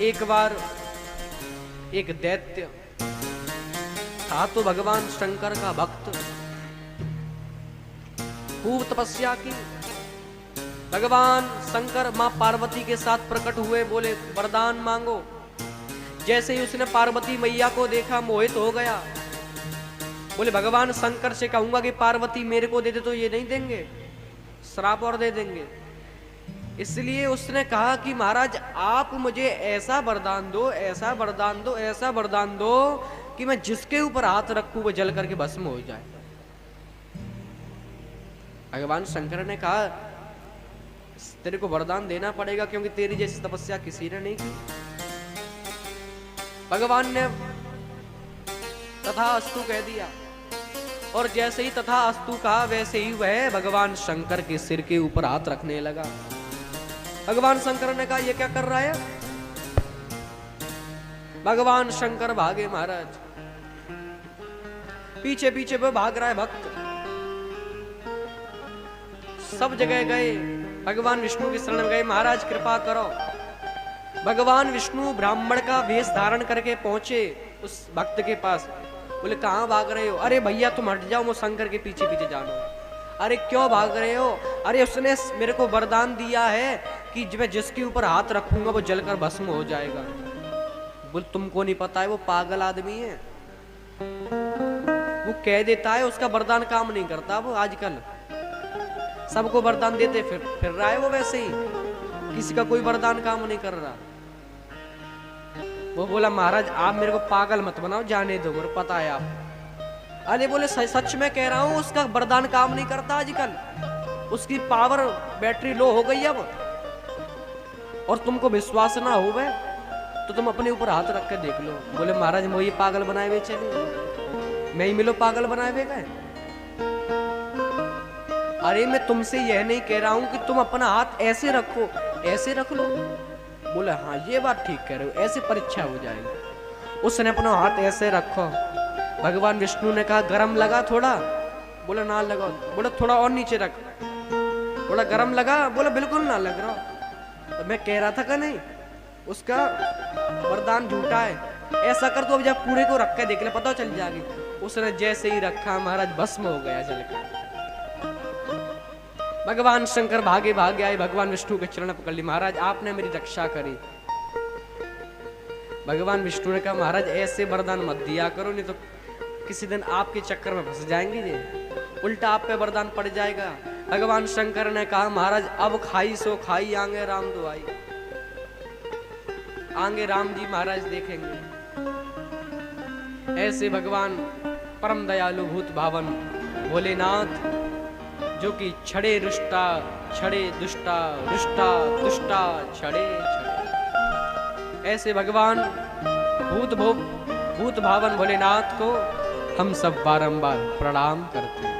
एक बार एक दैत्य था तो भगवान शंकर का भक्त, खूब तपस्या की। भगवान शंकर मां पार्वती के साथ प्रकट हुए, बोले वरदान मांगो। जैसे ही उसने पार्वती मैया को देखा मोहित हो गया। बोले भगवान शंकर से कहूंगा कि पार्वती मेरे को दे दे तो ये नहीं देंगे, श्राप और दे देंगे। इसलिए उसने कहा कि महाराज आप मुझे ऐसा वरदान दो, ऐसा वरदान दो, ऐसा वरदान दो कि मैं जिसके ऊपर हाथ रखूं वो जल करके भस्म हो जाए। भगवान शंकर ने कहा तेरे को वरदान देना पड़ेगा, क्योंकि तेरी जैसी तपस्या किसी ने नहीं की। भगवान ने तथास्तु कह दिया, और जैसे ही तथास्तु कहा वैसे ही वह भगवान शंकर के सिर के ऊपर हाथ रखने लगा। भगवान शंकर ने कहा ये क्या कर रहा है? भगवान शंकर भागे महाराज, पीछे पीछे वो भाग रहा है भक्त। सब जगह गए, भगवान विष्णु की शरण गए, महाराज कृपा करो। भगवान विष्णु ब्राह्मण का वेश धारण करके पहुंचे उस भक्त के पास। बोले कहां भाग रहे हो? अरे भैया तुम हट जाओ, मैं शंकर के पीछे पीछे जाना। अरे क्यों भाग रहे हो? अरे उसने मेरे को वरदान दिया है कि मैं जिसके ऊपर हाथ रखूंगा वो जलकर भस्म हो जाएगा। बोल तुमको नहीं पता है वो पागल आदमी है, वो कह देता है, उसका वरदान काम नहीं करता। वो आजकल सबको वरदान देते फिर रहा है वो, वैसे ही किसी का कोई वरदान काम नहीं कर रहा। वो बोला महाराज आप मेरे को पागल मत बनाओ, जाने दो, मेरे पता है आप। अरे बोले सच में कह रहा हूं, उसका वरदान काम नहीं करता आजकल, उसकी पावर बैटरी लो हो गई अब। और तुमको विश्वास ना हो वह तो तुम अपने ऊपर हाथ रख कर देख लो। बोले महाराज मोही पागल बनाए हुए चले, मैं ही मिलो पागल बनाए हुए गए। अरे मैं तुमसे यह नहीं कह रहा हूं कि तुम अपना हाथ ऐसे रखो, ऐसे रख लो। बोले हाँ ये बात ठीक कह रहे हो, ऐसे परीक्षा हो जाएगी। उसने अपना हाथ ऐसे रखो। भगवान विष्णु ने कहा गरम लगा थोड़ा? बोला ना लगा। बोला थोड़ा और नीचे रख। बोला गरम लगा? बोला बिल्कुल ना लग रहा। तो मैं कह रहा था कि नहीं उसका वरदान झूठा है, ऐसा कर तो अब जब पूरे को रख के देख ले, पता चल जाएगी। उसने जैसे ही रखा महाराज भस्म हो गया जलकर। भगवान शंकर भागे भागे आए, भगवान विष्णु के चरण पकड़ ली। महाराज आपने मेरी रक्षा करी। भगवान विष्णु ने कहा महाराज ऐसे वरदान मत दिया करो, नहीं तो किसी दिन आपके चक्कर में फंस जाएंगे, ये उल्टा आप पे वरदान पड़ जाएगा। भगवान शंकर ने कहा महाराज अब खाई सो खाई, आगे राम दुआई। आगे राम जी महाराज देखेंगे। ऐसे भगवान परम दयालु भूत भावन भोलेनाथ, जो कि छड़े रुष्टा छड़े दुष्टा, रुष्टा दुष्टा छड़े छड़े, ऐसे भगवान भूत भावन भोलेनाथ को हम सब बारंबार प्रणाम करते हैं।